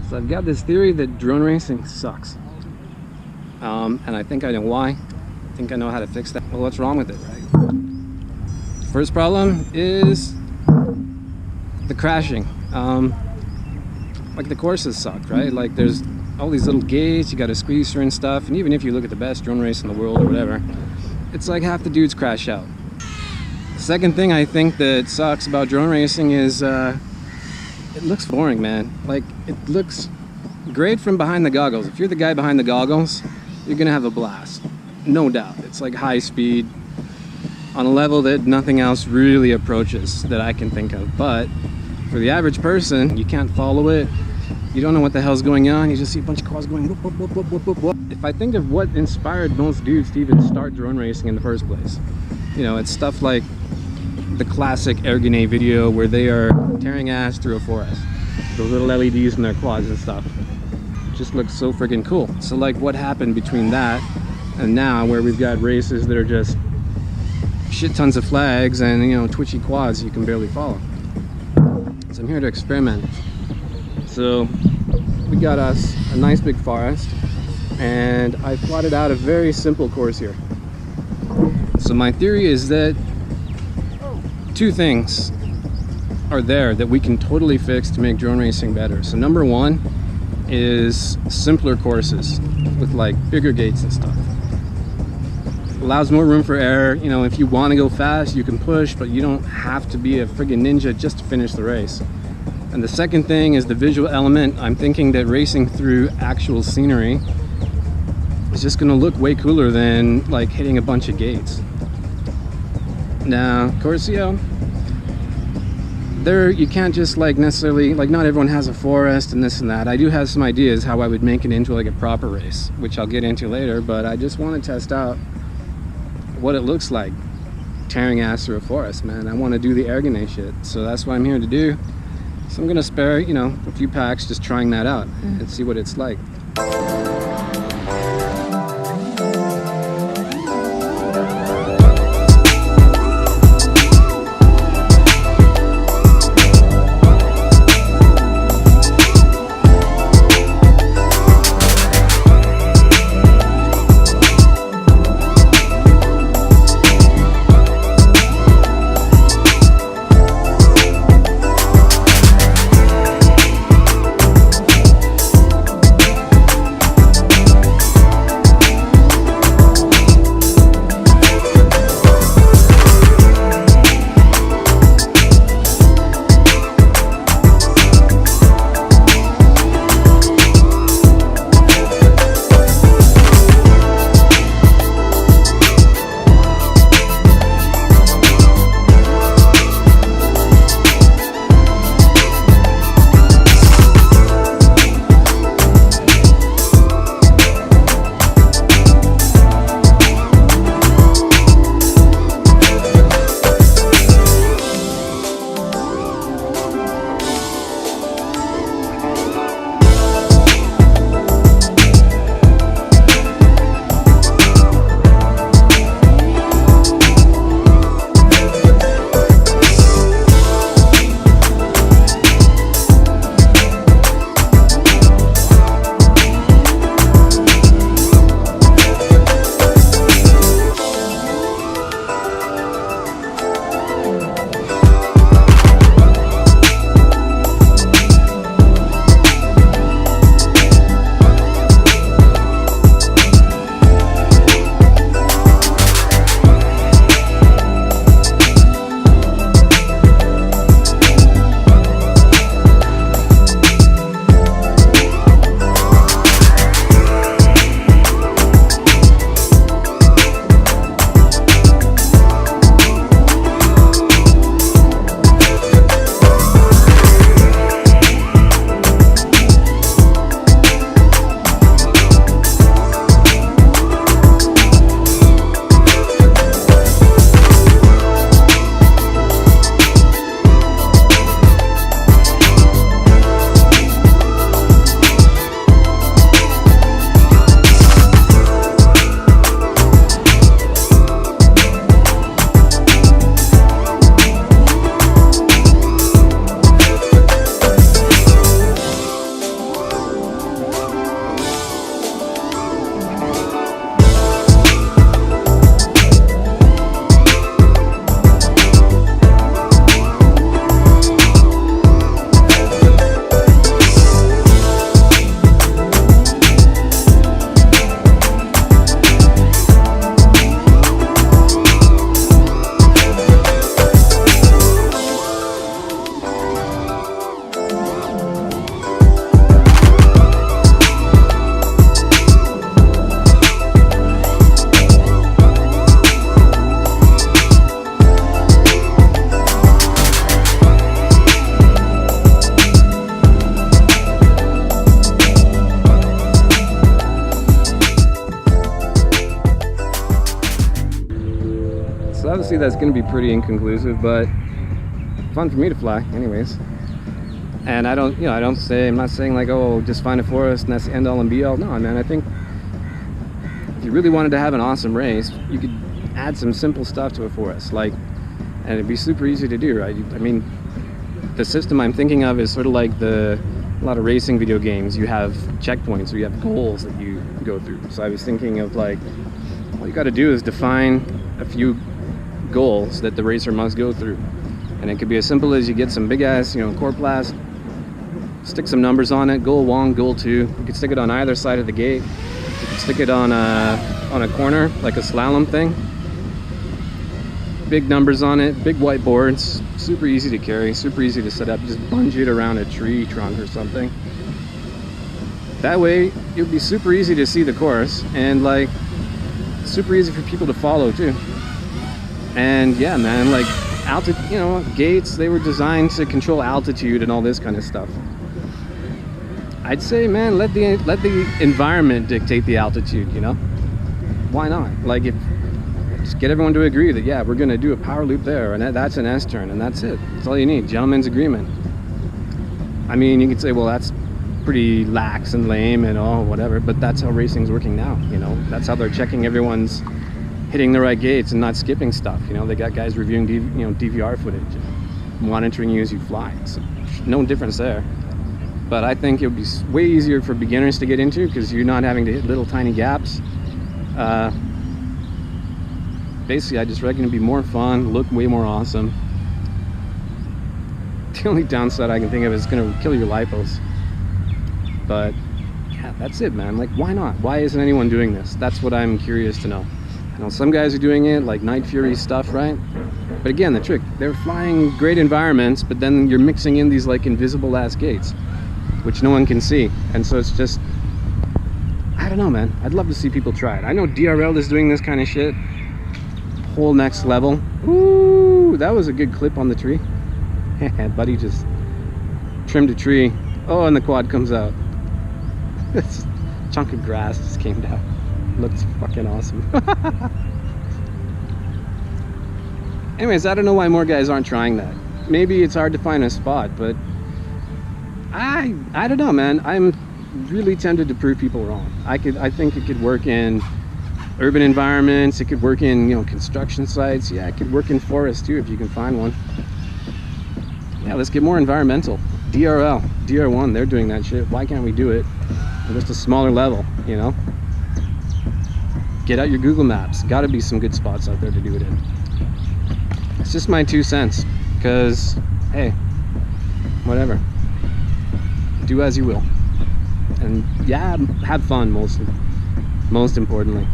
So I've got this theory that drone racing sucks. And I think I know why. I think I know how to fix that. Well, what's wrong with it, right? First problem is the crashing. Like the courses suck, right? Like there's all these little gates, you got to squeeze through and stuff. And even if you look at the best drone race in the world or whatever, it's like half the dudes crash out. The second thing I think that sucks about drone racing is it looks boring, man. Like it looks great from behind the goggles. If you're the guy behind the goggles, you're gonna have a blast, no doubt. It's like high speed on a level that nothing else really approaches that I can think of. But for the average person, you can't follow it. You don't know what the hell's going on. You just see a bunch of cars going whoop, whoop, whoop, whoop, whoop, whoop, whoop. If I think of what inspired most dudes to even start drone racing in the first place, you know, it's stuff like the classic Ergonet video where they are tearing ass through a forest. Those little LEDs in their quads and stuff. It just looks so freaking cool. So like what happened between that and now where we've got races that are just shit tons of flags and, you know, twitchy quads you can barely follow. So I'm here to experiment. So we got us a nice big forest and I plotted out a very simple course here. So my theory is that two things are there that we can totally fix to make drone racing better. So number one is simpler courses with like bigger gates and stuff. Allows more room for error. You know, if you want to go fast, you can push, but you don't have to be a friggin' ninja just to finish the race. And the second thing is the visual element. I'm thinking that racing through actual scenery is just gonna look way cooler than like hitting a bunch of gates. Now, of course, you know, there you can't just like necessarily, like not everyone has a forest and this and that. I do have some ideas how I would make it into like a proper race, which I'll get into later, but I just want to test out what it looks like tearing ass through a forest, man. I want to do the Ergonet shit, so that's what I'm here to do. So I'm gonna spare, you know, a few packs just trying that out and see what it's like. obviously that's going to be pretty inconclusive, but fun for me to fly anyways. And I don't, I'm not saying like, oh, just find a forest and that's the end all and be all. No, man, I think if you really wanted to have an awesome race, you could add some simple stuff to a forest, like, and it'd be super easy to do, right? I mean, the system I'm thinking of is sort of like a lot of racing video games. You have checkpoints, or you have goals that you go through. So I was thinking of like, all you got to do is define a few goals that the racer must go through, and it could be as simple as you get some big ass, core plast, stick some numbers on it, goal 1, goal 2. You could stick it on either side of the gate. You could stick it on a corner, like a slalom thing. Big numbers on it, big whiteboards, super easy to carry, super easy to set up. Just bungee it around a tree trunk or something. That way, it would be super easy to see the course, and like super easy for people to follow too. And yeah, man, like altitude, gates, they were designed to control altitude and all this kind of stuff. I'd say, man, let the environment dictate the altitude, Why not? Like, just get everyone to agree that, yeah, we're going to do a power loop there, and that's an S-turn, and that's it. That's all you need, gentleman's agreement. I mean, you could say, well, that's pretty lax and lame and all, whatever, but that's how racing's working now, That's how they're checking everyone's hitting the right gates and not skipping stuff, They got guys reviewing, DVR footage, monitoring you as you fly. So, no difference there. But I think it would be way easier for beginners to get into, because you're not having to hit little tiny gaps. Basically, I just reckon it'd be more fun, look way more awesome. The only downside I can think of is it's going to kill your lipos. But yeah, that's it, man. Like, why not? Why isn't anyone doing this? That's what I'm curious to know. I know some guys are doing it, like Night Fury stuff, right? But again, the trick, they're flying great environments, but then you're mixing in these like invisible ass gates, which no one can see. And so it's just, I don't know, man. I'd love to see people try it. I know DRL is doing this kind of shit. Whole next level. Ooh, that was a good clip on the tree. Buddy just trimmed a tree. Oh, and the quad comes out. This chunk of grass just came down. Looks fucking awesome. Anyways, I don't know why more guys aren't trying that. Maybe it's hard to find a spot, but I don't know, man. I'm really tempted to prove people wrong. I think it could work in urban environments, it could work in construction sites. Yeah, it could work in forests too if you can find one. Yeah, let's get more environmental. DRL, DR1, they're doing that shit. Why can't we do it on just a smaller level, Get out your Google Maps. Gotta be some good spots out there to do it in. It's just my 2 cents, because hey, whatever, do as you will. And yeah, have fun, most importantly.